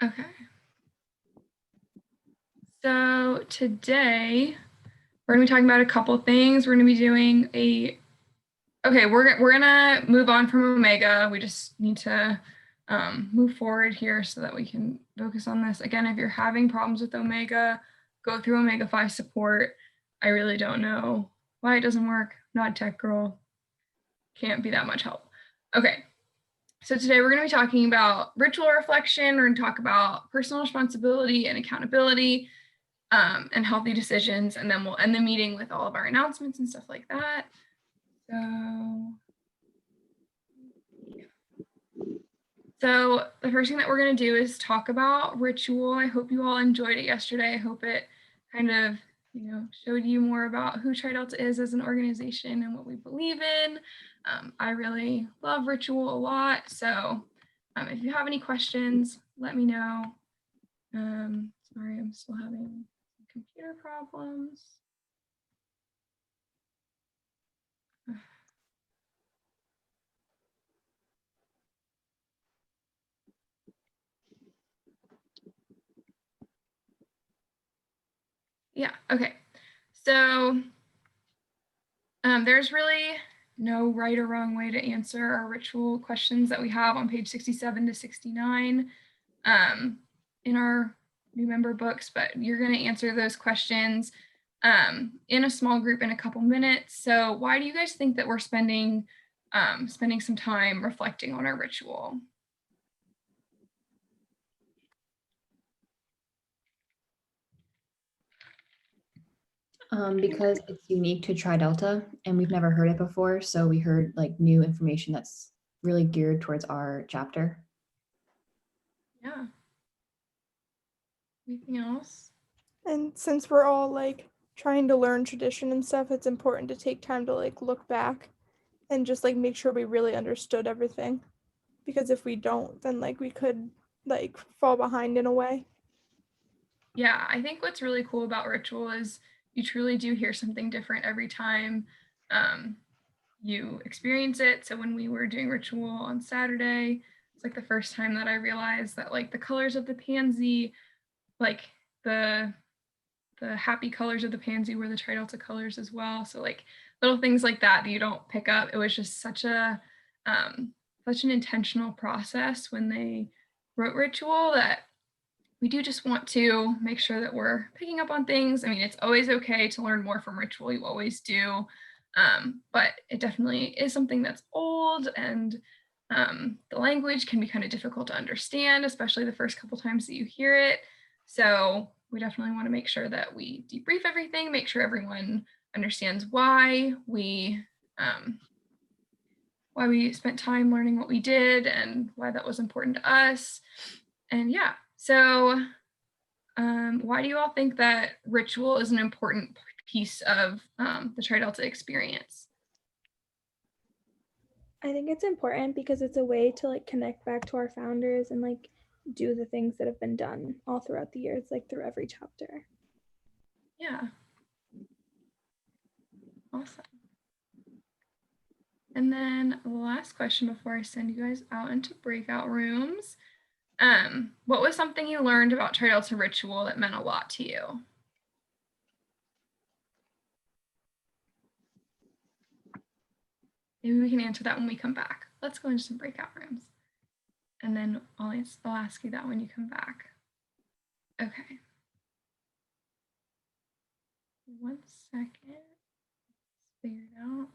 Okay. So today we're going to be talking about a couple things. We're going to be doing we're going to move on from Omega. We just need to move forward here so that we can focus on this. Again, if you're having problems with Omega, go through Omega 5 support. I really don't know why it doesn't work. Not a tech girl. Can't be that much help. Okay. So today we're going to be talking about ritual reflection. We're going to talk about personal responsibility and accountability and healthy decisions. And then we'll end the meeting with all of our announcements and stuff like that. So the first thing that we're going to do is talk about ritual. I hope you all enjoyed it yesterday. I hope it kind of, showed you more about who Tri Delta is as an organization and what we believe in. I really love ritual a lot. So if you have any questions, let me know. Sorry, I'm still having computer problems. Yeah, okay. So there's really no right or wrong way to answer our ritual questions that we have on page 67 to 69 in our new member books, but you're going to answer those questions in a small group in a couple minutes. So why do you guys think that we're spending some time reflecting on our ritual? Because it's unique to Tri Delta and we've never heard it before. So we heard like new information that's really geared towards our chapter. Yeah. Anything else? And since we're all like trying to learn tradition and stuff, it's important to take time to like look back and just like make sure we really understood everything. Because if we don't, then like we could like fall behind in a way. Yeah, I think what's really cool about ritual is you truly do hear something different every time you experience it. So when we were doing ritual on Saturday, it's like the first time that I realized that like the colors of the pansy, like the happy colors of the pansy were the Tri Delta colors as well. So like little things like that you don't pick up. It was just such an intentional process when they wrote ritual that we do just want to make sure that we're picking up on things. I mean, it's always okay to learn more from ritual. You always do. But it definitely is something that's old, and the language can be kind of difficult to understand, especially the first couple times that you hear it. So we definitely want to make sure that we debrief everything, make sure everyone understands why we spent time learning what we did and why that was important to us. And yeah, so why do you all think that ritual is an important piece of the Tri Delta experience? I think it's important because it's a way to like connect back to our founders and like do the things that have been done all throughout the years, like through every chapter. Yeah. Awesome. And then the last question before I send you guys out into breakout rooms. What was something you learned about Tri Delta ritual that meant a lot to you? Maybe we can answer that when we come back. Let's go into some breakout rooms. And then I'll ask you that when you come back. Okay. 1 second. Let's figure it out.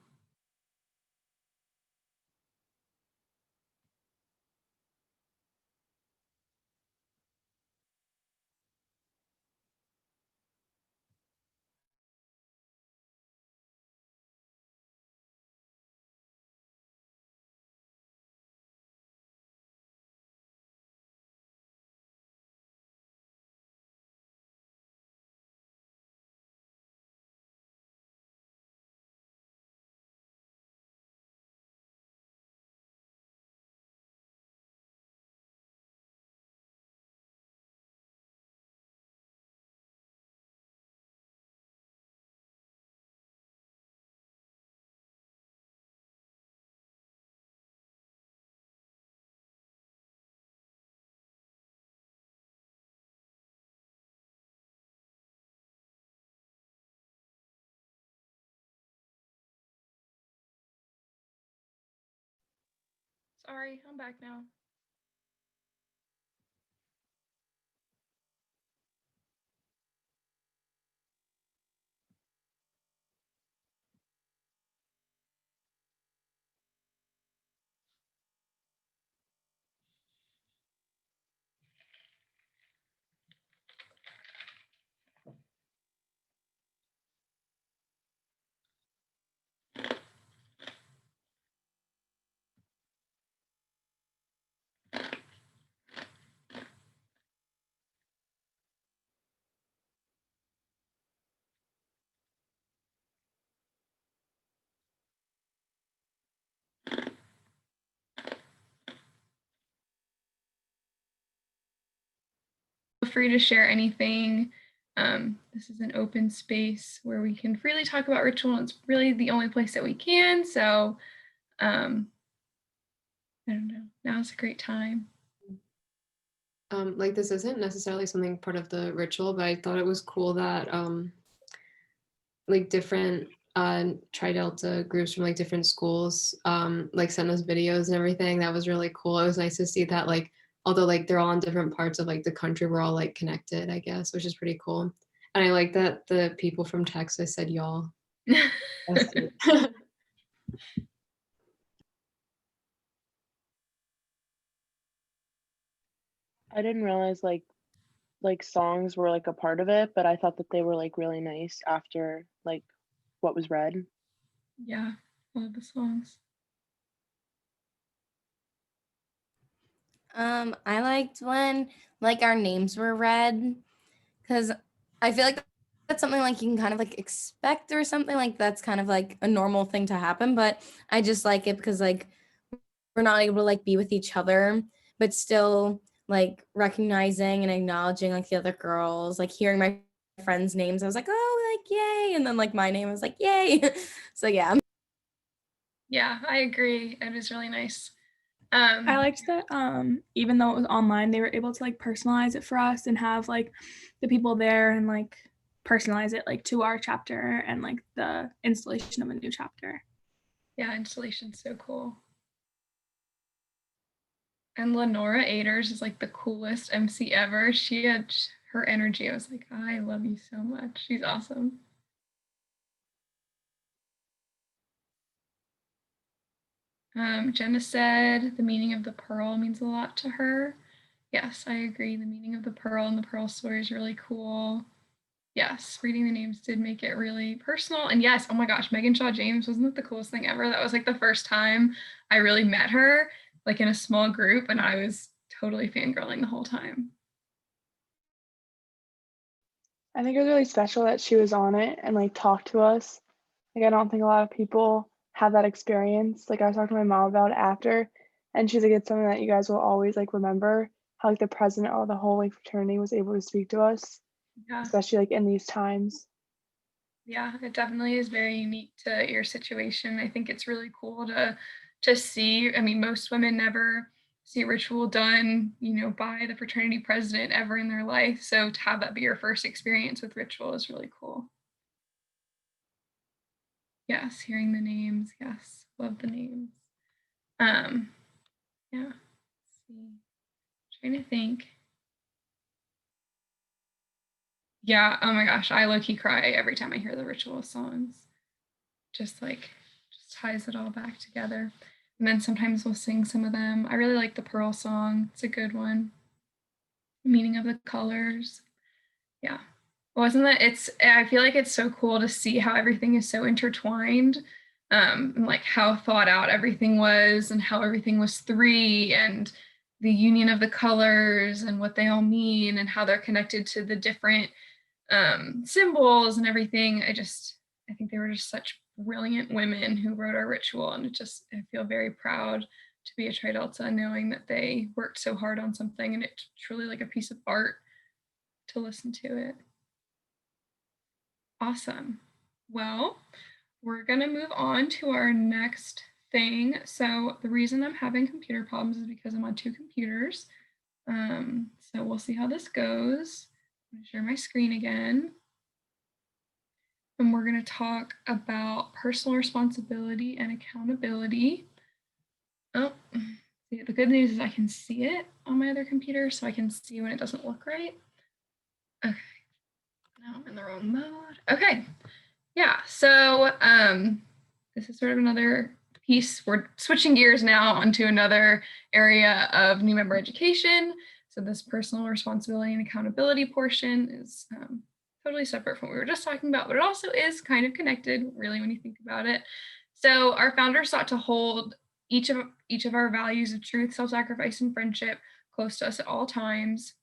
Sorry, I'm back now. Feel free to share anything. This is an open space where we can freely talk about ritual. It's really the only place that we can. So I don't know. Now's a great time. Like this isn't necessarily something part of the ritual, but I thought it was cool that like different Tri Delta groups from like different schools like sent us videos and everything. That was really cool. It was nice to see that like although like they're all in different parts of like the country, we're all like connected, I guess, which is pretty cool. And I like that the people from Texas said y'all. That's it. I didn't realize like songs were like a part of it, but I thought that they were like really nice after like what was read. Yeah, all of the songs. I liked when like our names were read because I feel like that's something like you can kind of like expect or something like that's kind of like a normal thing to happen, but I just like it because like we're not able to like be with each other, but still like recognizing and acknowledging like the other girls, like hearing my friends' names, I was like, oh, like yay, and then like my name was like yay. So yeah. Yeah, I agree. It was really nice. I liked that even though it was online, they were able to like personalize it for us and have like the people there and like personalize it like to our chapter and like the installation of a new chapter. Yeah, installation's so cool. And Lenora Aders is like the coolest MC ever. She had her energy. I was like, I love you so much. She's awesome. Jenna said the meaning of the pearl means a lot to her. Yes, I agree. The meaning of the pearl and the pearl story is really cool. Yes, reading the names did make it really personal. And yes, oh my gosh, Megan Shaw James, wasn't that the coolest thing ever? That was like the first time I really met her, like in a small group, and I was totally fangirling the whole time. I think it was really special that she was on it and like talked to us. Like I don't think a lot of people have that experience. Like I was talking to my mom about it after, and she's like, it's something that you guys will always like remember how like the president of the whole like fraternity was able to speak to us, Yeah. especially like in these times. Yeah, it definitely is very unique to your situation. I think it's really cool to see. I mean, most women never see a ritual done, you know, by the fraternity president ever in their life. So to have that be your first experience with ritual is really cool. Yes, hearing the names. Yes, love the names. Yeah. Let's see. Trying to think. Yeah, oh my gosh, I low-key cry every time I hear the ritual songs. Just ties it all back together. And then sometimes we'll sing some of them. I really like the Pearl song. It's a good one. Meaning of the colors. Yeah. Wasn't that I feel like it's so cool to see how everything is so intertwined. And like how thought out everything was and how everything was three and the union of the colors and what they all mean and how they're connected to the different symbols and everything. I think they were just such brilliant women who wrote our ritual, and I feel very proud to be a Tri Delta knowing that they worked so hard on something and it's truly like a piece of art to listen to it. Awesome. Well, we're gonna move on to our next thing. So the reason I'm having computer problems is because I'm on two computers. So we'll see how this goes. I'm gonna share my screen again. And we're going to talk about personal responsibility and accountability. Oh, The good news is I can see it on my other computer, so I can see when it doesn't look right. Okay, now I'm in the wrong mode. Okay, yeah, so this is sort of another piece. We're switching gears now onto another area of new member education. So this personal responsibility and accountability portion is totally separate from what we were just talking about, but it also is kind of connected, really, when you think about it. So our founders sought to hold each of our values of truth, self-sacrifice, and friendship close to us at all times.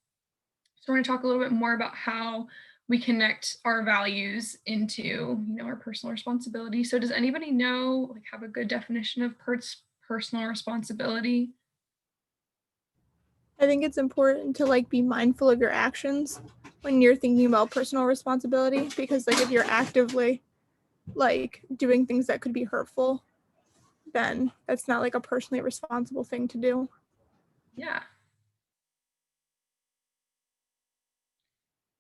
So we're going to talk a little bit more about how we connect our values into, our personal responsibility. So does anybody know, have a good definition of personal responsibility? I think it's important to be mindful of your actions when you're thinking about personal responsibility, because if you're actively doing things that could be hurtful, then that's not a personally responsible thing to do. Yeah.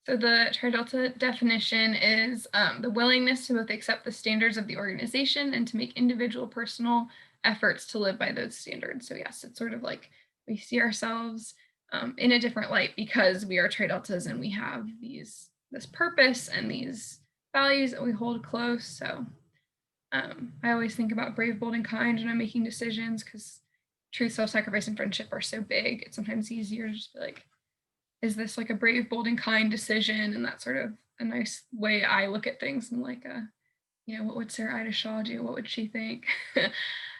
So the Tri-Delta definition is the willingness to both accept the standards of the organization and to make individual personal efforts to live by those standards. So yes, it's sort of we see ourselves in a different light because we are Tri-Deltas and we have this purpose and these values that we hold close. So I always think about brave, bold, and kind when I'm making decisions, because truth, self-sacrifice, and friendship are so big. It's sometimes easier to just be is this a brave, bold, and kind decision? And that's sort of a nice way I look at things, and what would Sarah Ida Shaw do? What would she think?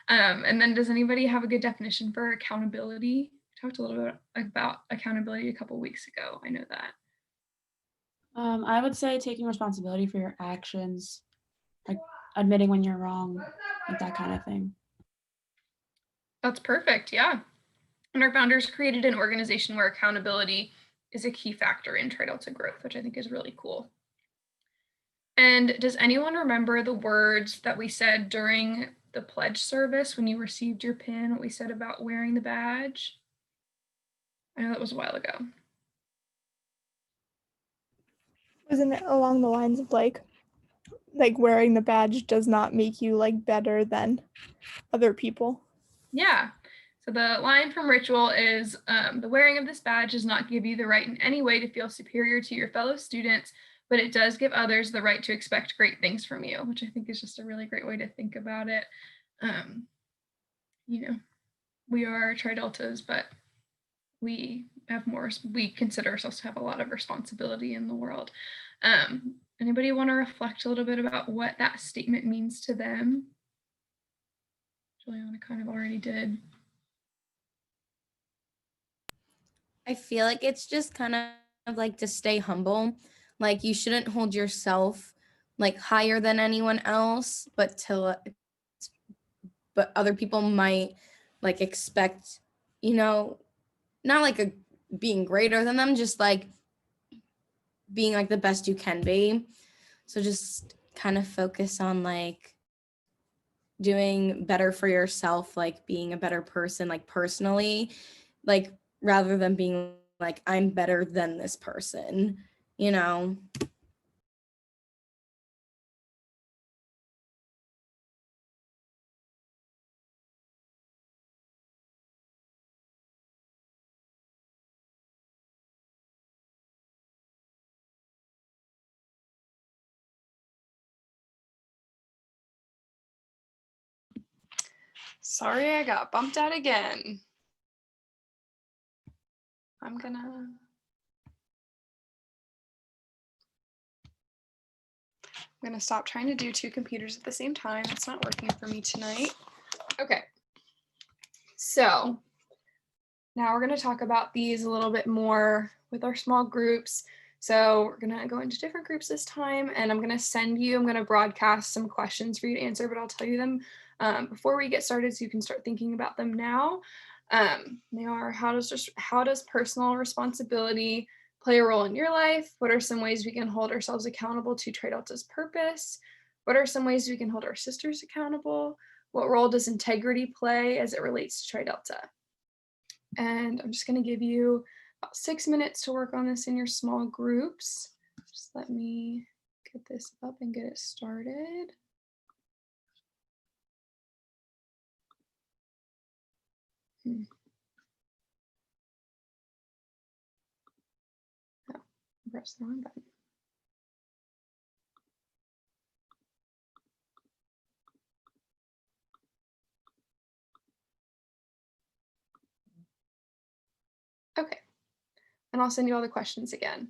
And then does anybody have a good definition for accountability? We talked a little bit about accountability a couple weeks ago. I know that. I would say taking responsibility for your actions, admitting when you're wrong, that kind of thing. That's perfect. Yeah. And our founders created an organization where accountability is a key factor in Tri-Delta growth, which I think is really cool. And does anyone remember the words that we said during the pledge service when you received your pin, what we said about wearing the badge? I know that was a while ago. Wasn't it along the lines of wearing the badge does not make you better than other people? Yeah. So the line from Ritual is, the wearing of this badge does not give you the right in any way to feel superior to your fellow students, but it does give others the right to expect great things from you, which I think is just a really great way to think about it. We are Tri-Deltas, but we consider ourselves to have a lot of responsibility in the world. Anybody want to reflect a little bit about what that statement means to them? Juliana kind of already did. I feel like it's just kind of to stay humble. You shouldn't hold yourself higher than anyone else, but other people might expect, not being greater than them, just being the best you can be. So just kind of focus on doing better for yourself, being a better person, personally, rather than being I'm better than this person, Sorry, I got bumped out again. I'm gonna stop trying to do two computers at the same time. It's not working for me tonight. Okay. So now we're gonna talk about these a little bit more with our small groups. So we're gonna go into different groups this time, and I'm gonna broadcast some questions for you to answer, but I'll tell you them before we get started so you can start thinking about them now. They are, how does personal responsibility play a role in your life? What are some ways we can hold ourselves accountable to Tri-Delta's purpose? What are some ways we can hold our sisters accountable? What role does integrity play as it relates to Tri-Delta? And I'm just going to give you about 6 minutes to work on this in your small groups. Just let me get this up and get it started. Press the wrong button. Okay, and I'll send you all the questions again.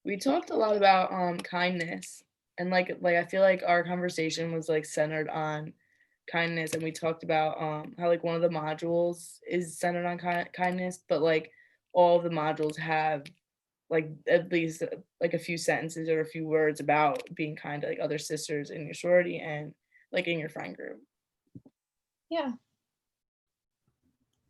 We talked a lot about kindness, and like I feel like our conversation was like centered on kindness, and we talked about how like one of the modules is centered on kindness, but like all of the modules have like at least like a few sentences or a few words about being kind to like other sisters in your sorority and like in your friend group. Yeah.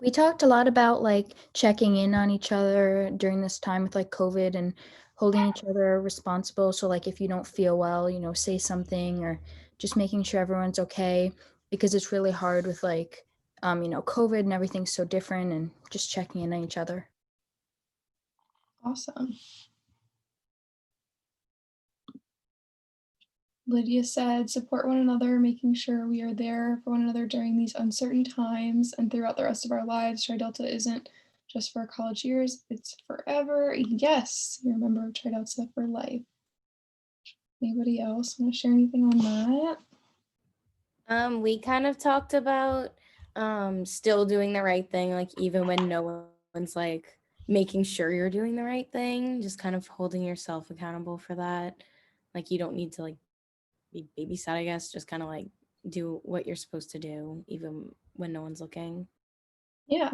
We talked a lot about like checking in on each other during this time with like COVID and holding each other responsible. So like if you don't feel well, you know, say something or just making sure everyone's okay because it's really hard with like you know, COVID and everything's so different and just checking in on each other. Awesome. Lydia said, support one another, making sure we are there for one another during these uncertain times and throughout the rest of our lives. Tri Delta isn't just for college years, it's forever. Yes, you're a member of Tri Delta for life. Anybody else want to share anything on that? We kind of talked about still doing the right thing, like even when no one's like making sure you're doing the right thing, just kind of holding yourself accountable for that. Like you don't need to like be babysat, I guess, just kind of like do what you're supposed to do, even when no one's looking. Yeah.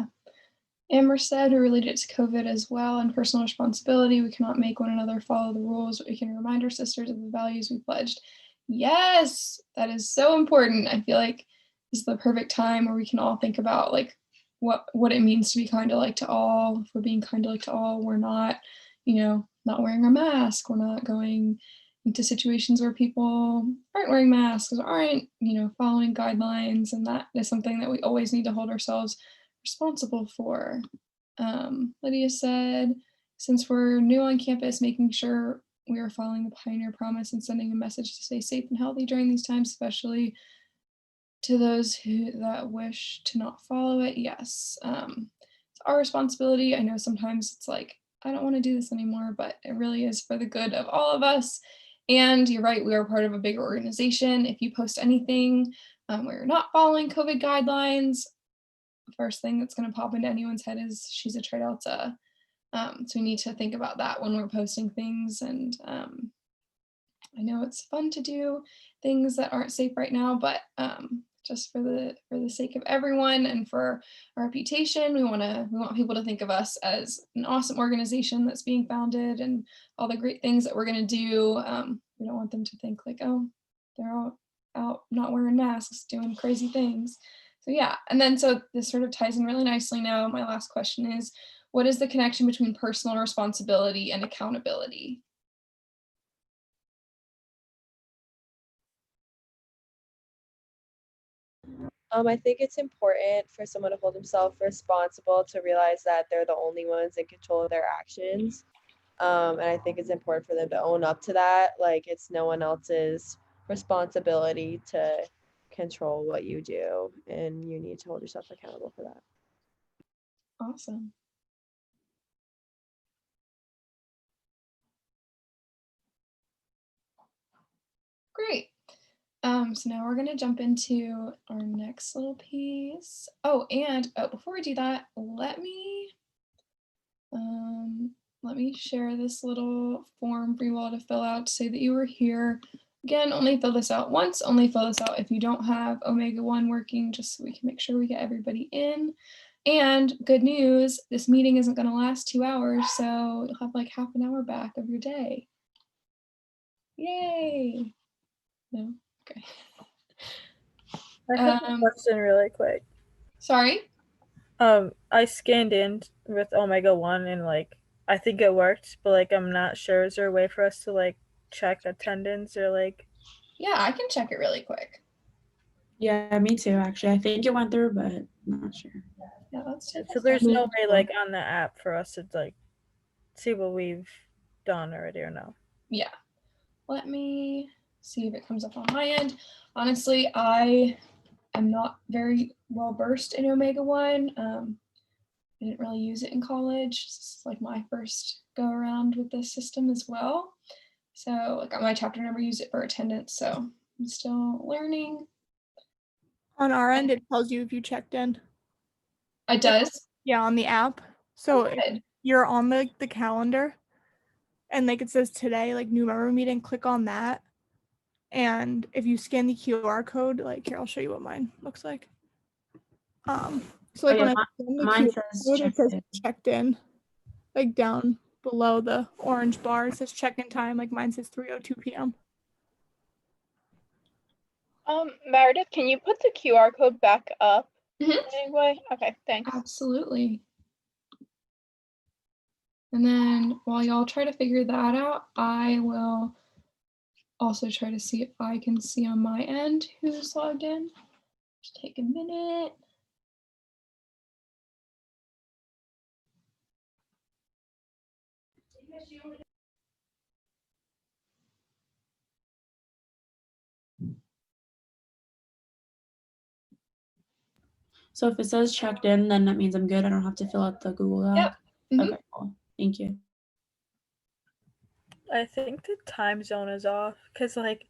Amber said, who related it to COVID as well and personal responsibility. We cannot make one another follow the rules, but we can remind our sisters of the values we pledged. Yes, that is so important. I feel like this is the perfect time where we can all think about like what it means to be kind to like to all. If we're being kind to like to all, we're not, you know, not wearing our mask. We're not going into situations where people aren't wearing masks, aren't, you know, following guidelines. And that is something that we always need to hold ourselves responsible for. Lydia said, since we're new on campus, making sure we are following the Pioneer Promise and sending a message to stay safe and healthy during these times, especially to those that wish to not follow it. Yes, it's our responsibility. I know sometimes it's like, I don't want to do this anymore, but it really is for the good of all of us. And you're right, we are part of a bigger organization. If you post anything where you're not following COVID guidelines, the first thing that's going to pop into anyone's head is she's a Tri-Delta. So we need to think about that when we're posting things. And I know it's fun to do things that aren't safe right now, but just for the sake of everyone and for our reputation, we want people to think of us as an awesome organization that's being founded and all the great things that we're going to do. We don't want them to think like, oh, they're all out not wearing masks, doing crazy things. So yeah, and then so this sort of ties in really nicely now. My last question is, what is the connection between personal responsibility and accountability? I think it's important for someone to hold themselves responsible to realize that they're the only ones in control of their actions. And I think it's important for them to own up to that. Like, it's no one else's responsibility to control what you do, and you need to hold yourself accountable for that. Awesome. Great. So now we're going to jump into our next little piece. Oh, and before we do that, let me share this little form for you all to fill out to say that you were here. Again, only fill this out once, only fill this out if you don't have Omega 1 working, just so we can make sure we get everybody in. And good news, this meeting isn't going to last 2 hours, so you'll have like half an hour back of your day. Yay! No? Okay. I have a question really quick. Sorry? I scanned in with Omega 1 and like I think it worked, but like I'm not sure. Is there a way for us to like check attendance or like? Yeah, I can check it really quick. Yeah, me too, actually. I think it went through, but I'm not sure. Yeah, let's check. So there's no way like on the app for us to like see what we've done already or no? Yeah. Let me see if it comes up on my end. Honestly, I am not very well versed in Omega 1. I didn't really use it in college. This is like my first go around with this system as well. So like my chapter never used it for attendance, so I'm still learning. On our end, it tells you if you checked in. It does? Yeah, on the app. So Oh, if you're on the calendar and like it says today, like new member meeting, click on that. And if you scan the QR code, like here, I'll show you what mine looks like. So like when I scan the mine QR says code, it says checked checked in. Like down below the orange bar, it says check-in time. Like mine says 3:02 p.m. Meredith, can you put the QR code back up Mhm. anyway? Okay, thanks. Absolutely. And then while y'all try to figure that out, I will also try to see if I can see on my end who's logged in. Just take a minute. So if it says checked in, then that means I'm good. I don't have to fill out the Google Doc. Yep. Mhm. Okay, cool. Thank you. I think the time zone is off because like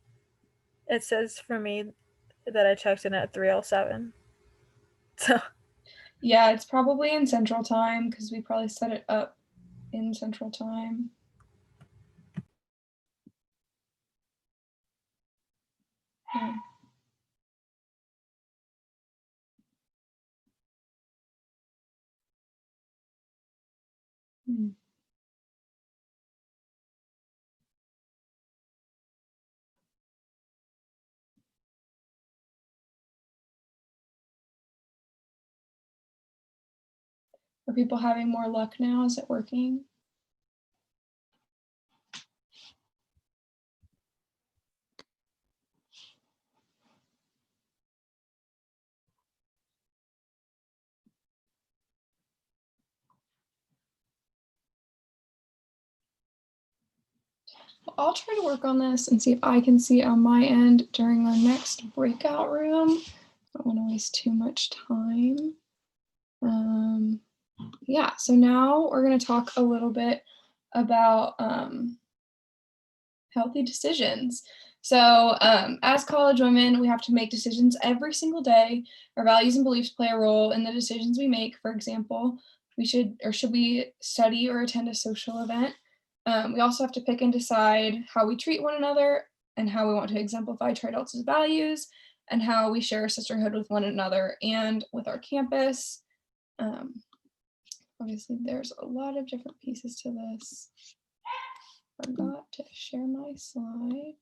it says for me that I checked in at 3:07. So Yeah, it's probably in Central Time because we probably set it up in Central Time. Yeah. Hmm. Are people having more luck now? Is it working? I'll try to work on this and see if I can see it on my end during our next breakout room. I don't want to waste too much time. Yeah, so now we're going to talk a little bit about healthy decisions. So as college women, we have to make decisions every single day. Our values and beliefs play a role in the decisions we make. For example, should we study or attend a social event? We also have to pick and decide how we treat one another and how we want to exemplify Tri Delta's values and how we share sisterhood with one another and with our campus. Obviously, there's a lot of different pieces to this. Forgot to share my slide.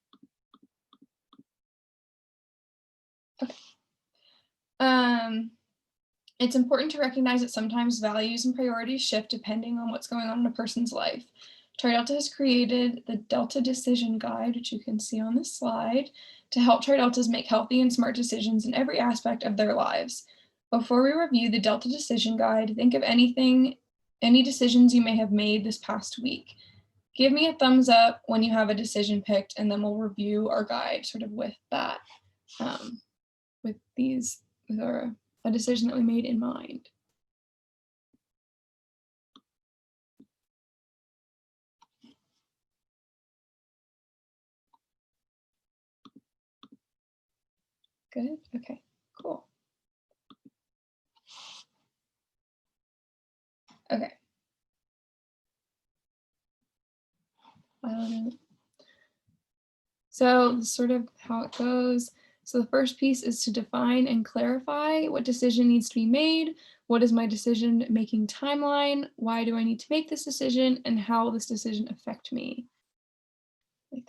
Okay. It's important to recognize that sometimes values and priorities shift depending on what's going on in a person's life. Tri Delta has created the Delta Decision Guide, which you can see on this slide, to help Tri Deltas make healthy and smart decisions in every aspect of their lives. Before we review the Delta Decision Guide, think of any decisions you may have made this past week. Give me a thumbs up when you have a decision picked, and then we'll review our guide sort of with that, with a decision that we made in mind. Good, okay, cool. Okay. So this is sort of how it goes. So the first piece is to define and clarify what decision needs to be made. What is my decision-making timeline? Why do I need to make this decision? And how will this decision affect me?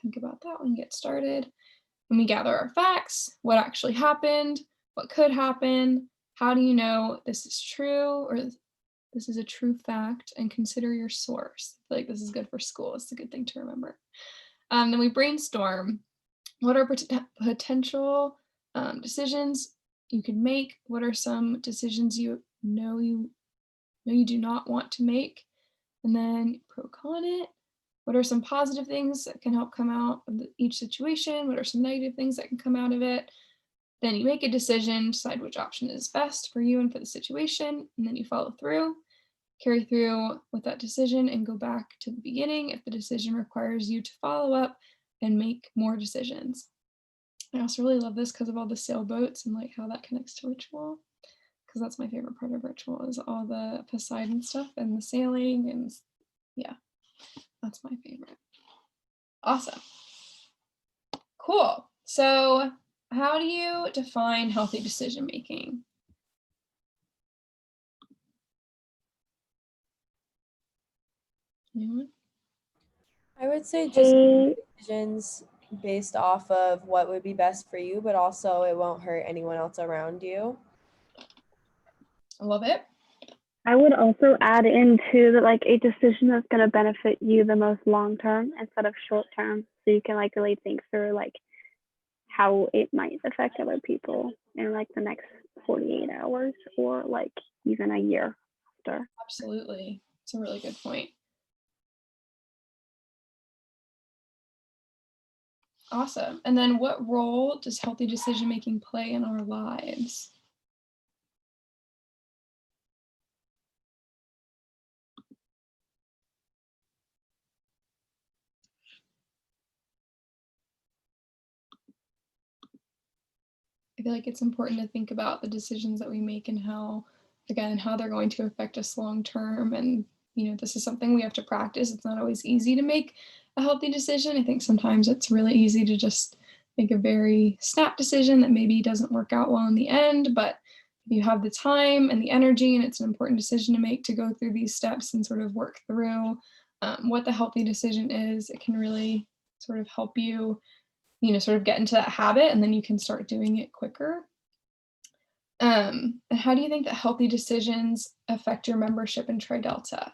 Think about that when we get started. When we gather our facts, what actually happened, what could happen, how do you know this is true or this is a true fact, and consider your source. I feel like this is good for school. It's a good thing to remember. Then we brainstorm. What are potential decisions you could make? What are some decisions you do not want to make? And then pro-con it. What are some positive things that can help come out of each situation? What are some negative things that can come out of it? Then you make a decision, decide which option is best for you and for the situation, and then you follow through. Carry through with that decision and go back to the beginning if the decision requires you to follow up and make more decisions. I also really love this because of all the sailboats and like how that connects to ritual, because that's my favorite part of ritual is all the Poseidon stuff and the sailing, and yeah, that's my favorite. Awesome. Cool. So how do you define healthy decision making? Anyone? I would say just make decisions based off of what would be best for you, but also it won't hurt anyone else around you. I love it. I would also add into that, like, a decision that's going to benefit you the most long term instead of short term, so you can like really think through like how it might affect other people in like the next 48 hours or like even a year after. Absolutely. It's a really good point. Awesome. And then what role does healthy decision making play in our lives? I feel like it's important to think about the decisions that we make and how they're going to affect us long term. And, this is something we have to practice. It's not always easy to make a healthy decision. I think sometimes it's really easy to just make a very snap decision that maybe doesn't work out well in the end. But if you have the time and the energy, and it's an important decision to make, to go through these steps and sort of work through what the healthy decision is, it can really sort of help you sort of get into that habit, and then you can start doing it quicker. And how do you think that healthy decisions affect your membership in Tri Delta?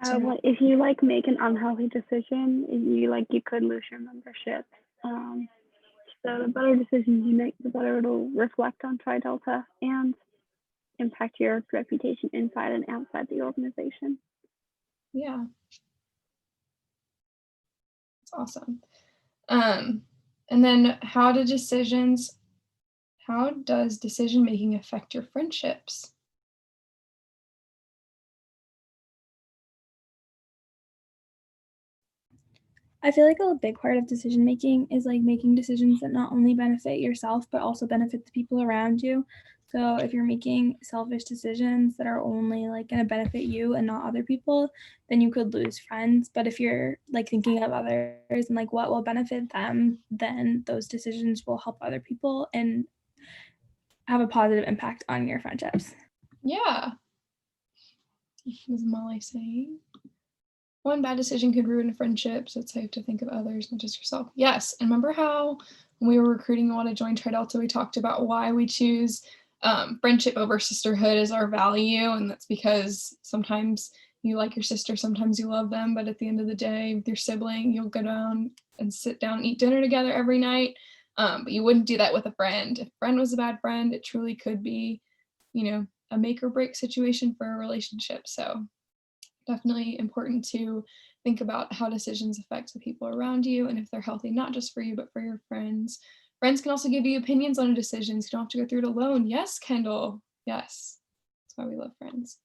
Well, if you like make an unhealthy decision, you could lose your membership. So the better decisions you make, the better it'll reflect on Tri Delta and impact your reputation inside and outside the organization. Yeah. Awesome. And then how does decision making affect your friendships? I feel like a big part of decision making is like making decisions that not only benefit yourself but also benefit the people around you. So if you're making selfish decisions that are only like going to benefit you and not other people, then you could lose friends. But if you're like thinking of others and like what will benefit them, then those decisions will help other people and have a positive impact on your friendships. Yeah. Was Molly saying? One bad decision could ruin a friendship, so it's safe to think of others, not just yourself. Yes, and remember how when we were recruiting and want to join Tri Delta, we talked about why we choose friendship over sisterhood as our value, and that's because sometimes you like your sister, sometimes you love them, but at the end of the day, with your sibling, you'll go down and sit down and eat dinner together every night, but you wouldn't do that with a friend. If a friend was a bad friend, it truly could be, a make or break situation for a relationship. So definitely important to think about how decisions affect the people around you and if they're healthy, not just for you, but for your friends. Friends can also give you opinions on decisions. You don't have to go through it alone. Yes, Kendall. Yes. That's why we love friends.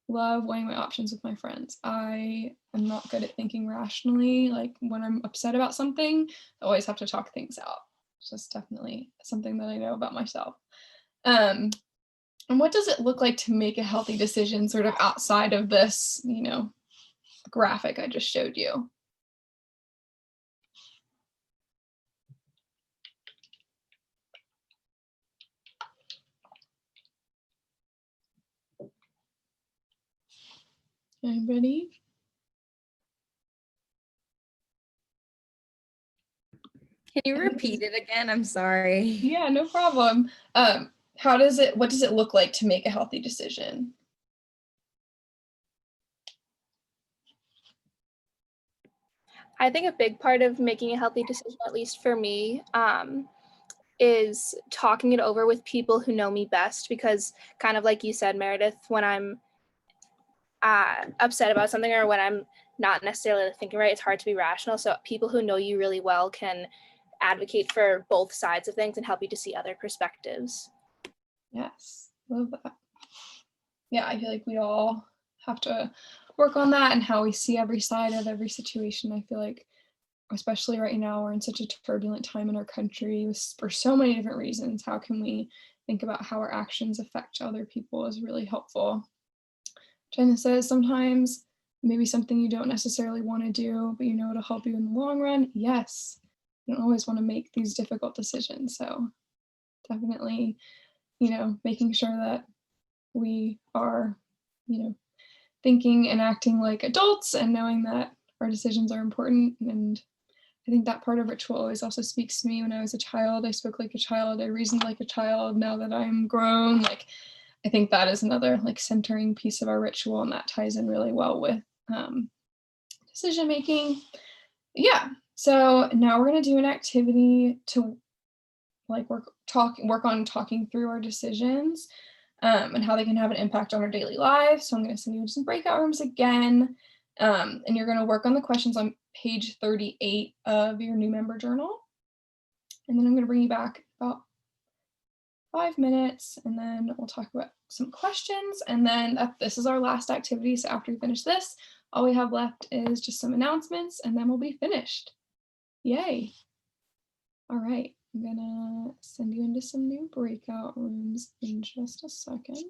Love weighing my options with my friends. I am not good at thinking rationally. Like when I'm upset about something, I always have to talk things out. It's just definitely something that I know about myself. And what does it look like to make a healthy decision sort of outside of this, graphic I just showed you? Anybody? Can you repeat it again? I'm sorry. Yeah, no problem. What does it look like to make a healthy decision? I think a big part of making a healthy decision, at least for me, is talking it over with people who know me best, because kind of like you said, Meredith, when I'm upset about something or when I'm not necessarily thinking right, it's hard to be rational. So people who know you really well can advocate for both sides of things and help you to see other perspectives. Yes, love that. Yeah, I feel like we all have to work on that and how we see every side of every situation. I feel like, especially right now, we're in such a turbulent time in our country for so many different reasons. How can we think about how our actions affect other people is really helpful. China says sometimes maybe something you don't necessarily want to do, but it'll help you in the long run. Yes, you don't always want to make these difficult decisions. So definitely, making sure that we are, thinking and acting like adults and knowing that our decisions are important. And I think that part of ritual always also speaks to me. When I was a child, I spoke like a child, I reasoned like a child. Now that I'm grown, I think that is another centering piece of our ritual, and that ties in really well with decision making. Yeah. So now we're going to do an activity to work on talking through our decisions and how they can have an impact on our daily lives. So I'm going to send you to some breakout rooms again, and you're going to work on the questions on page 38 of your new member journal. And then I'm going to bring you back about 5 minutes, and then we'll talk about some questions, and then this is our last activity. So after we finish this, all we have left is just some announcements, and then we'll be finished. Yay. All right, I'm gonna send you into some new breakout rooms in just a second.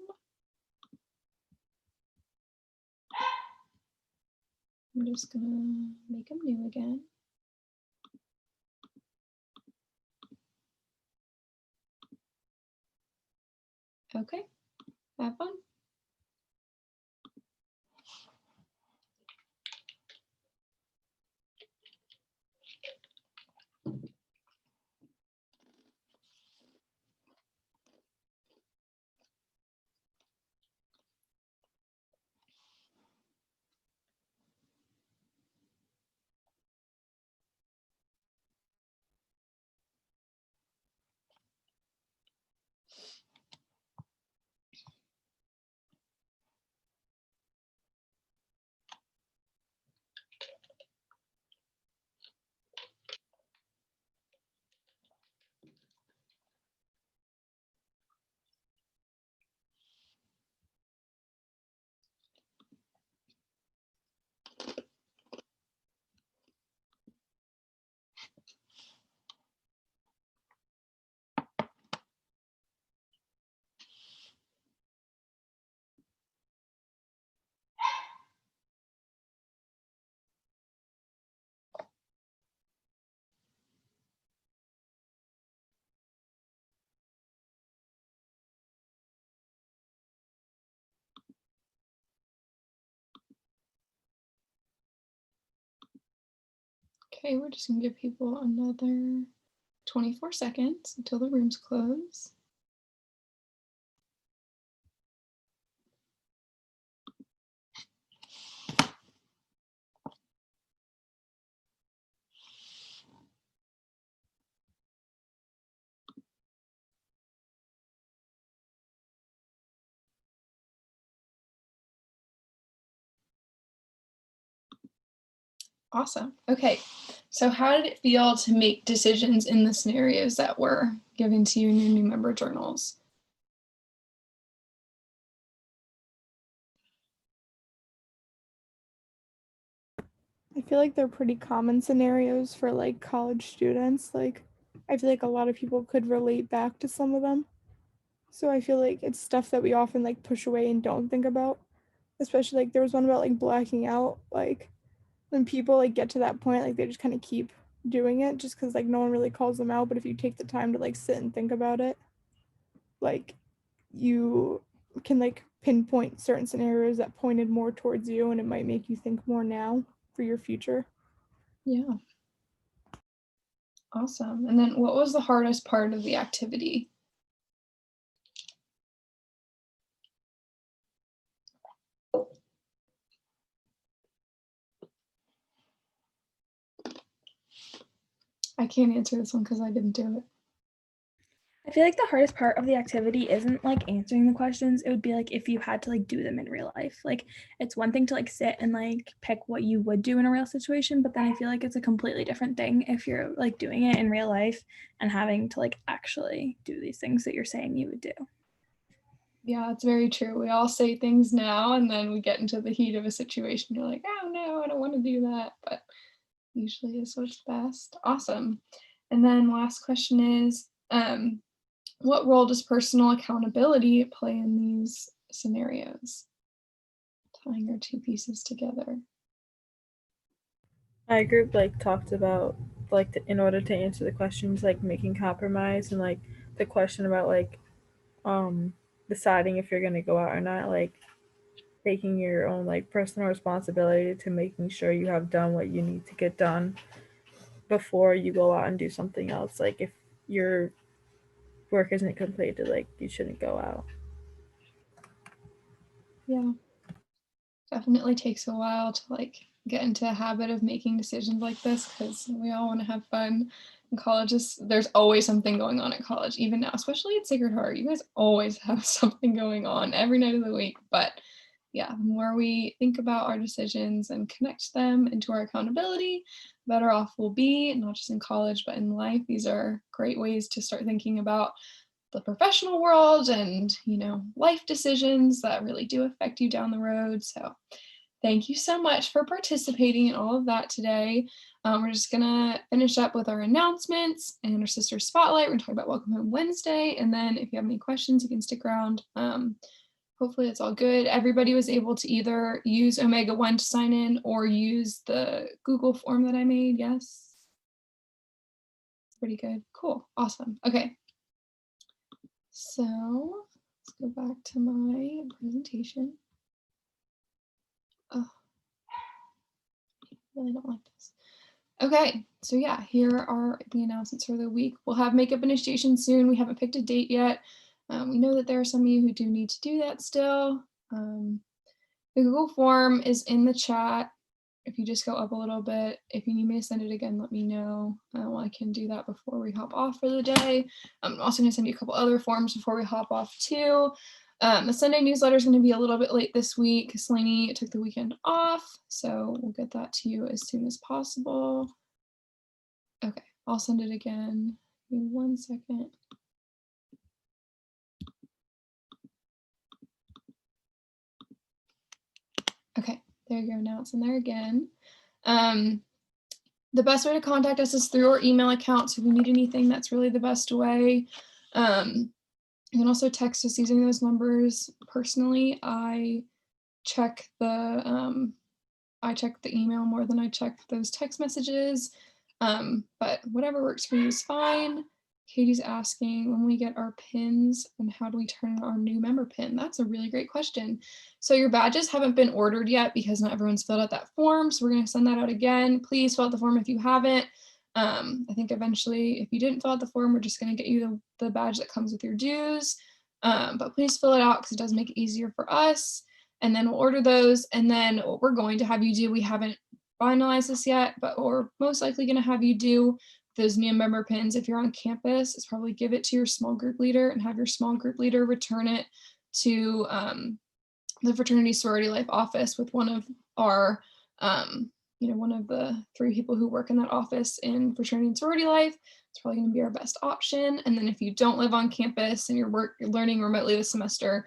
I'm just gonna make them new again. Okay, have fun. Okay, we're just gonna give people another 24 seconds until the rooms close. Awesome. Okay. So how did it feel to make decisions in the scenarios that were given to you in your new member journals? I feel like they're pretty common scenarios for like college students. Like, I feel like a lot of people could relate back to some of them. So I feel like it's stuff that we often like push away and don't think about. Especially like there was one about like blacking out. Like when people like get to that point, like they just kind of keep doing it just because like no one really calls them out. But if you take the time to like sit and think about it, like you can like pinpoint certain scenarios that pointed more towards you, and it might make you think more now for your future. Yeah. Awesome. And then what was the hardest part of the activity? I can't answer this one because I didn't do it. I feel like the hardest part of the activity isn't like answering the questions. It would be like if you had to like do them in real life. Like it's one thing to like sit and like pick what you would do in a real situation, but then I feel like it's a completely different thing if you're like doing it in real life and having to like actually do these things that you're saying you would do. Yeah, it's very true. We all say things now and then we get into the heat of a situation. You're like, oh no, I don't want to do that. But usually is what's best. Awesome. And then last question is, what role does personal accountability play in these scenarios? Tying our two pieces together. My group like talked about like in order to answer the questions, like making compromise, and like the question about like deciding if you're gonna go out or not, like taking your own like personal responsibility to making sure you have done what you need to get done before you go out and do something else. Like if your work isn't completed, like you shouldn't go out. Yeah. Definitely takes a while to like get into a habit of making decisions like this because we all want to have fun. In colleges, there's always something going on at college, even now, especially at Sacred Heart. You guys always have something going on every night of the week. But yeah, the more we think about our decisions and connect them into our accountability, the better off we'll be, not just in college, but in life. These are great ways to start thinking about the professional world and, you know, life decisions that really do affect you down the road. So thank you so much for participating in all of that today. We're just gonna finish up with our announcements and our sister spotlight. We're gonna talk about Welcome Home Wednesday. And then if you have any questions, you can stick around. Hopefully it's all good. Everybody was able to either use Omega One to sign in or use the Google form that I made. Yes. Pretty good. Cool. Awesome. Okay. So let's go back to my presentation. Oh, I really don't like this. Okay, so yeah, here are the announcements for the week. We'll have makeup initiation soon. We haven't picked a date yet. We know that there are some of you who do need to do that still. The Google form is in the chat. If you just go up a little bit, if you need me to send it again, let me know. I can do that before we hop off for the day. I'm also going to send you a couple other forms before we hop off too. The Sunday newsletter is going to be a little bit late this week. Slaney took the weekend off, so we'll get that to you as soon as possible. Okay, I'll send it again. Give me 1 second. Okay, there you go. Now it's in there again. The best way to contact us is through our email account. So if you need anything, that's really the best way. You can also text us using those numbers. Personally, I check the email more than I check those text messages. But whatever works for you is fine. Katie's asking when we get our pins and how do we turn in our new member pin? That's a really great question. So your badges haven't been ordered yet because not everyone's filled out that form. So we're going to send that out again. Please fill out the form if you haven't. I think eventually if you didn't fill out the form, we're just going to get you the badge that comes with your dues. But please fill it out because it does make it easier for us. And then we'll order those. And then what we're going to have you do, we haven't finalized this yet, but we're most likely going to have you do those new member pins. If you're on campus, is probably give it to your small group leader and have your small group leader return it to the fraternity sorority life office with one of our, one of the 3 people who work in that office in fraternity and sorority life. It's probably going to be our best option. And then if you don't live on campus and you're learning remotely this semester,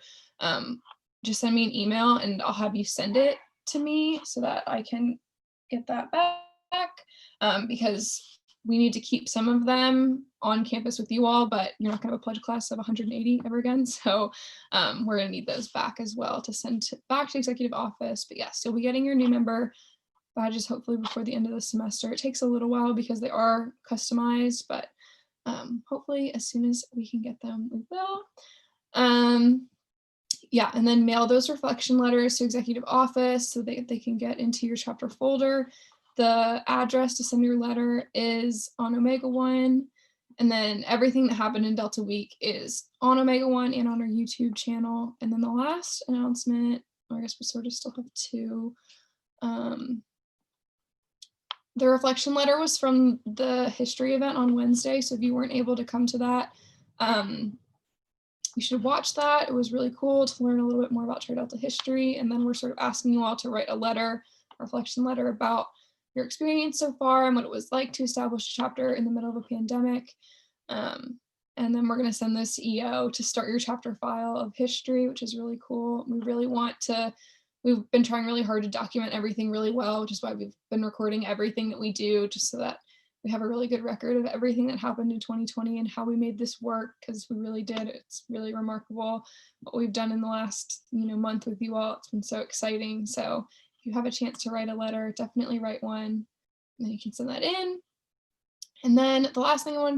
just send me an email and I'll have you send it to me so that I can get that back, because we need to keep some of them on campus with you all, but you're not going to have a pledge class of 180 ever again. So we're going to need those back as well to send back to executive office. But yes, you'll be getting your new member badges hopefully before the end of the semester. It takes a little while because they are customized, but hopefully as soon as we can get them, we will. Yeah, and then mail those reflection letters to executive office so they can get into your chapter folder. The address to send your letter is on Omega One, and then everything that happened in Delta Week is on Omega One and on our YouTube channel. And then the last announcement, I guess we sort of still have 2. The reflection letter was from the history event on Wednesday, so if you weren't able to come to that, you should watch that. It was really cool to learn a little bit more about Tri Delta history. And then we're sort of asking you all to write a reflection letter about your experience so far and what it was like to establish a chapter in the middle of a pandemic. And then we're going to send this to EO to start your chapter file of history, which is really cool. We've been trying really hard to document everything really well, which is why we've been recording everything that we do, just so that we have a really good record of everything that happened in 2020 and how we made this work, because we really did. It's really remarkable what we've done in the last month with you all. It's been so exciting. So if you have a chance to write a letter, definitely write one, and then you can send that in. And then the last thing I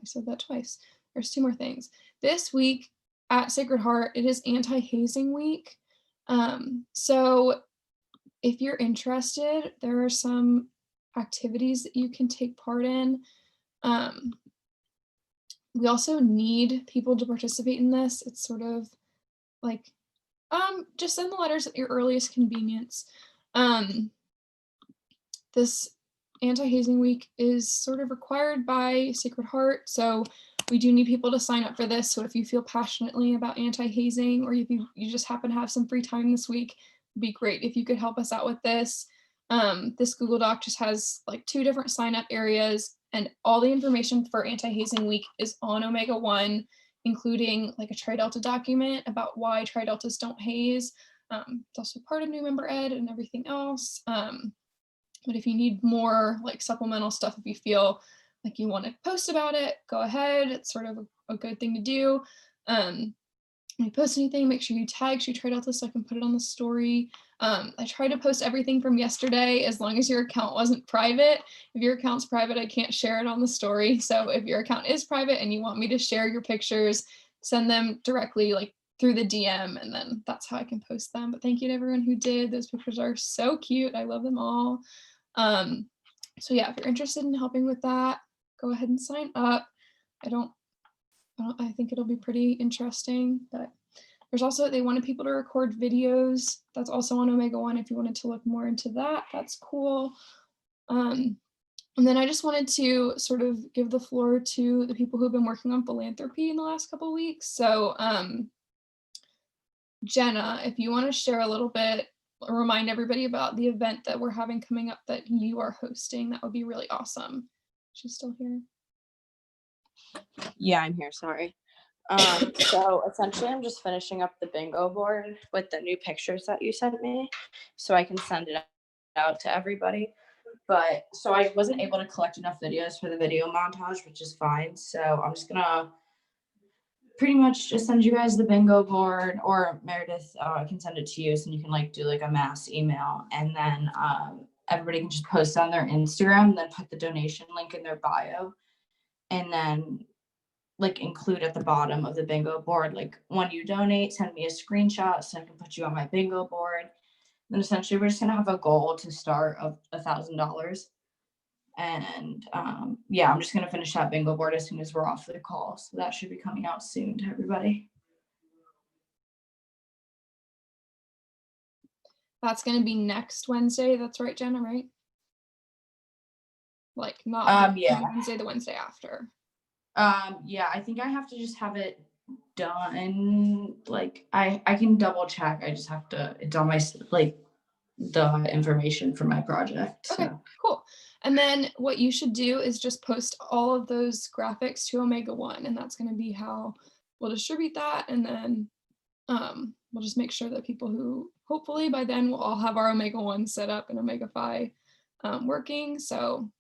said that twice. There's 2 more things. This week at Sacred Heart, it is Anti-Hazing Week. So if you're interested, there are some activities that you can take part in. We also need people to participate in this. It's sort of like, just send the letters at your earliest convenience. This Anti-Hazing Week is sort of required by Sacred Heart, so we do need people to sign up for this. So if you feel passionately about anti-hazing, or if you just happen to have some free time this week, it'd be great if you could help us out with this. This Google Doc just has like 2 different sign up areas, and all the information for Anti-Hazing Week is on Omega One, including like a Tri Delta document about why Tri Deltas don't haze. It's also part of new member ed and everything else. But if you need more like supplemental stuff, if you feel like you want to post about it, go ahead. It's sort of a good thing to do. When you post anything, make sure you tag Tri Delta so I can put it on the story. I try to post everything from yesterday as long as your account wasn't private. If your account's private, I can't share it on the story. So if your account is private and you want me to share your pictures, send them directly like through the DM, and then that's how I can post them. But thank you to everyone who did. Those pictures are so cute. I love them all. So yeah, if you're interested in helping with that, go ahead and sign up. I think it'll be pretty interesting. But there's also, they wanted people to record videos. That's also on Omega One. If you wanted to look more into that, that's cool. And then I just wanted to sort of give the floor to the people who've been working on philanthropy in the last couple of weeks. So Jenna, if you want to share a little bit, remind everybody about the event that we're having coming up that you are hosting, that would be really awesome. She's still here. Yeah, I'm here, sorry. So essentially I'm just finishing up the bingo board with the new pictures that you sent me so I can send it out to everybody. But so I wasn't able to collect enough videos for the video montage, which is fine. So I'm just gonna pretty much just send you guys the bingo board, or Meredith, I can send it to you so you can like do like a mass email, and then everybody can just post on their Instagram and then put the donation link in their bio. And then like include at the bottom of the bingo board, like when you donate, send me a screenshot so I can put you on my bingo board. And essentially we're just gonna have a goal to start of $1,000. And yeah, I'm just gonna finish that bingo board as soon as we're off the call. So that should be coming out soon to everybody. That's going to be next Wednesday. That's right, Jenna, right? Like not Yeah. Wednesday, the Wednesday after. Yeah, I think I have to just have it done. Like I can double check. I just have to, it's on my, like the information for my project. Okay, So. cool. And then what you should do is just post all of those graphics to Omega One, and that's going to be how we'll distribute that. And then we'll just make sure that people who hopefully by then we'll all have our Omega One set up and Omega Phi working. So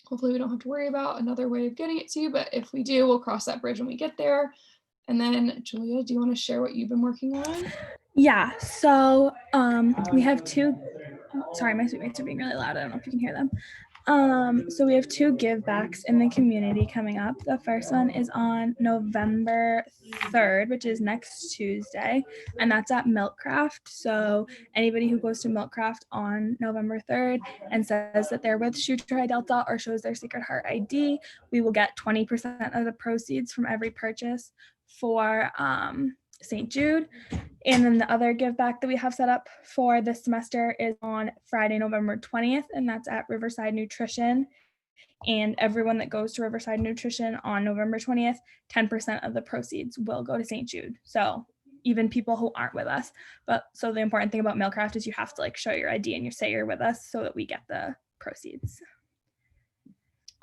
hopefully we don't have to worry about another way of getting it to you, but if we do, we'll cross that bridge when we get there. And then Julia, do you want to share what you've been working on? Yeah, so we have two, sorry, my sweetmates are being really loud. I don't know if you can hear them. So we have 2 give backs in the community coming up. The first one is on November 3rd, which is next Tuesday, and that's at Milkcraft. So anybody who goes to Milkcraft on November 3rd and says that they're with Shoe Tri Delta or shows their Sacred Heart ID, we will get 20% of the proceeds from every purchase for St. Jude. And then the other give back that we have set up for this semester is on Friday, November 20th, and that's at Riverside Nutrition. And everyone that goes to Riverside Nutrition on November 20th, 10% of the proceeds will go to St. Jude. So even people who aren't with us. But so the important thing about Milkcraft is you have to like show your ID and you say you're with us so that we get the proceeds.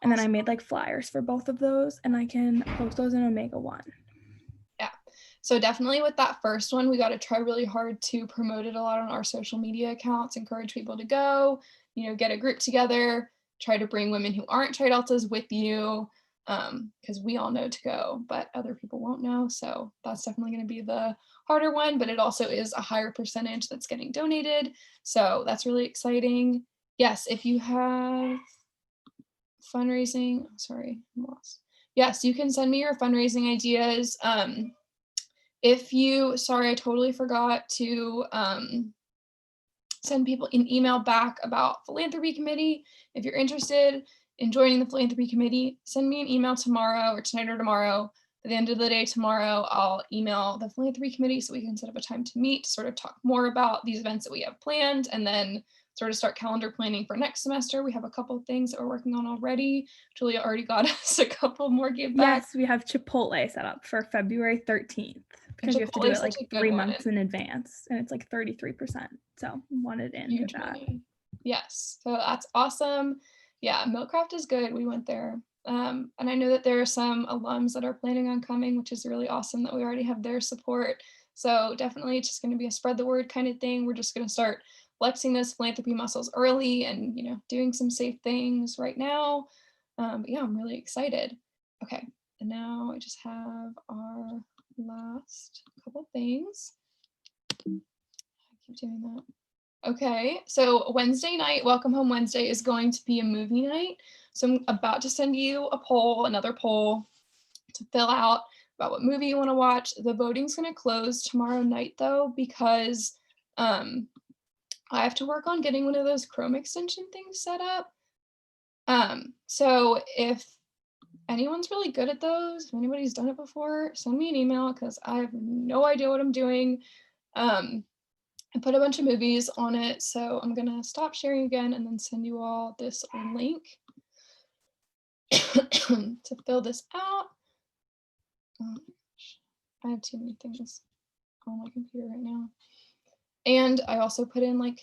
And then I made like flyers for both of those, and I can post those in Omega One. Yeah. So definitely with that first one, we got to try really hard to promote it a lot on our social media accounts, encourage people to go, get a group together, try to bring women who aren't Tri Deltas with you, because we all know to go, but other people won't know. So that's definitely going to be the harder one, but it also is a higher percentage that's getting donated. So that's really exciting. Yes, if you have fundraising, sorry, I'm lost. Yes, you can send me your fundraising ideas. If you, sorry, I totally forgot to send people an email back about philanthropy committee. If you're interested in joining the philanthropy committee, send me an email tomorrow or tonight or tomorrow. At the end of the day tomorrow, I'll email the philanthropy committee so we can set up a time to meet, to sort of talk more about these events that we have planned, and then sort of start calendar planning for next semester. We have a couple of things that we're working on already. Julia already got us a couple more give back. Yes, we have Chipotle set up for February 13th because you have to do it like 3 months in advance, and it's like 33%. So wanted in Huge with that. Money. Yes, so that's awesome. Yeah, Milkcraft is good. We went there. And I know that there are some alums that are planning on coming, which is really awesome that we already have their support. So definitely it's just going to be a spread the word kind of thing. We're just going to start flexing those philanthropy muscles early and, doing some safe things right now. But yeah, I'm really excited. Okay, and now I just have our last couple things. I keep doing that. Okay, so Wednesday night, Welcome Home Wednesday, is going to be a movie night. So I'm about to send you a poll, another poll to fill out about what movie you want to watch. The voting's going to close tomorrow night though, because I have to work on getting one of those Chrome extension things set up. So if anyone's really good at those, if anybody's done it before, send me an email because I have no idea what I'm doing. I put a bunch of movies on it, so I'm gonna stop sharing again and then send you all this link to fill this out. Oh my gosh, I have too many things on my computer right now. And I also put in like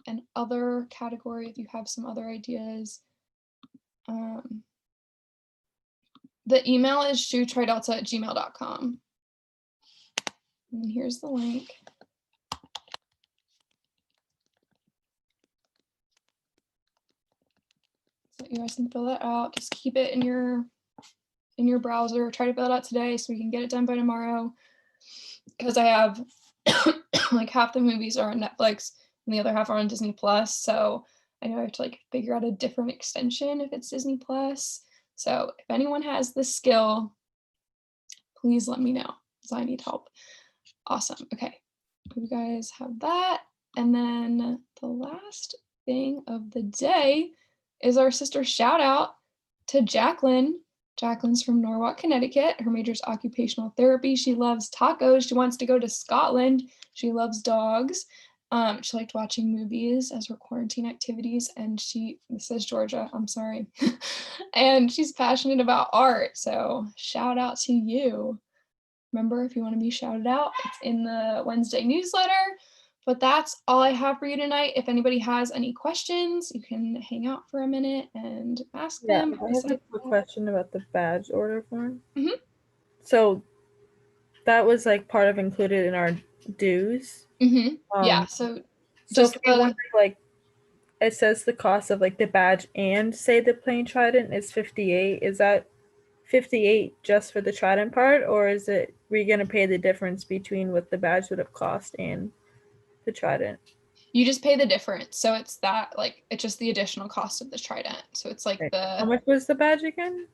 an other category if you have some other ideas. The email is shoetridelta@gmail.com. And here's the link. So you guys can fill that out. Just keep it in your browser. Try to fill it out today so we can get it done by tomorrow. Because I have like half the movies are on Netflix and the other half are on Disney Plus. So I know I have to like figure out a different extension if it's Disney Plus. So if anyone has the skill, please let me know because I need help. Awesome. Okay. You guys have that. And then the last thing of the day is our sister shout out to Jacqueline. Jacqueline's from Norwalk, Connecticut. Her major is occupational therapy. She loves tacos. She wants to go to Scotland. She loves dogs. She liked watching movies as her quarantine activities. And this is Georgia, I'm sorry. And she's passionate about art. So shout out to you. Remember, if you want to be shouted out, it's in the Wednesday newsletter. But that's all I have for you tonight. If anybody has any questions, you can hang out for a minute and ask them. I have a quick question about the badge order form. Mhm. So that was like part of included in our dues. Yeah. So if we want like, it says the cost of like the badge and say the plain trident is $58. Is that $58 just for the trident part, or is it we're gonna pay the difference between what the badge would have cost and the trident? You just pay the difference. So it's that, like, it's just the additional cost of the trident. So it's like How much was the badge again?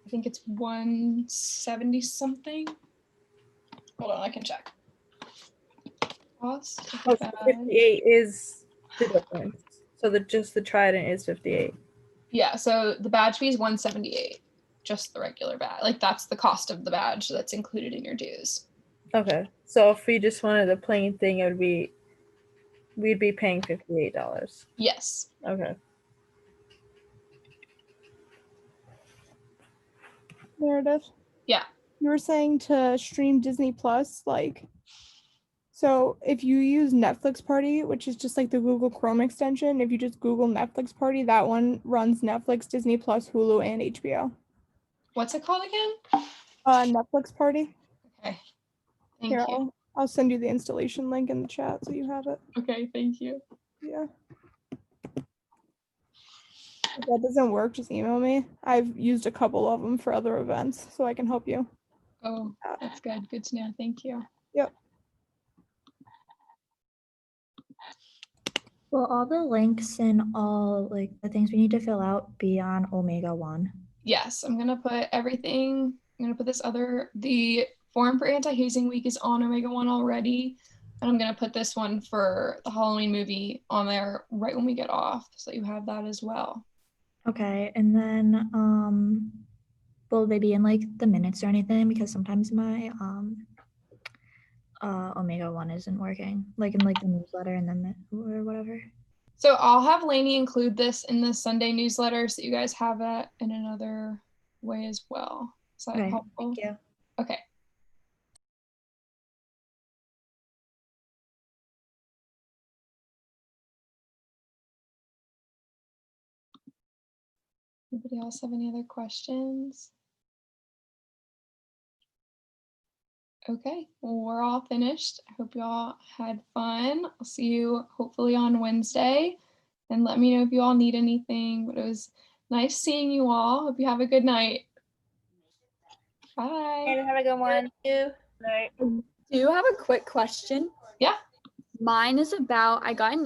I think it's 170 something. Hold on, I can check. Cost of the badge. 58 is the difference. So just the trident is 58. Yeah, so the badge fee is 178. Just the regular badge. Like that's the cost of the badge that's included in your dues. Okay. So if we just wanted the plain thing, we'd be paying $58. Yes. Okay. Meredith? Yeah. You were saying to stream Disney Plus, like, so if you use Netflix Party, which is just like the Google Chrome extension, if you just Google Netflix Party, that one runs Netflix, Disney Plus, Hulu, and HBO. What's it called again? Netflix Party. Okay. Thank you. I'll send you the installation link in the chat so you have it. Okay, thank you. Yeah. If that doesn't work, just email me. I've used a couple of them for other events, so I can help you. Oh, that's good. Good to know. Thank you. Yep. Will all the links and all like the things we need to fill out be on Omega One? Yes, I'm gonna put everything. I'm gonna put the form for Anti-Hazing Week is on Omega One already. And I'm gonna put this one for the Halloween movie on there right when we get off, so you have that as well. Okay, and then will they be in like the minutes or anything? Because sometimes my Omega One isn't working, like in like the newsletter and then or whatever. So I'll have Lainey include this in the Sunday newsletter so you guys have it in another way as well. Is that helpful? Thank you. Okay. Anybody else have any other questions? Okay, well, we're all finished. I hope you all had fun. I'll see you hopefully on Wednesday. And let me know if you all need anything. But it was nice seeing you all. Hope you have a good night. Bye. Have a good one. Night. Do you have a quick question? Yeah. Mine is about, I got an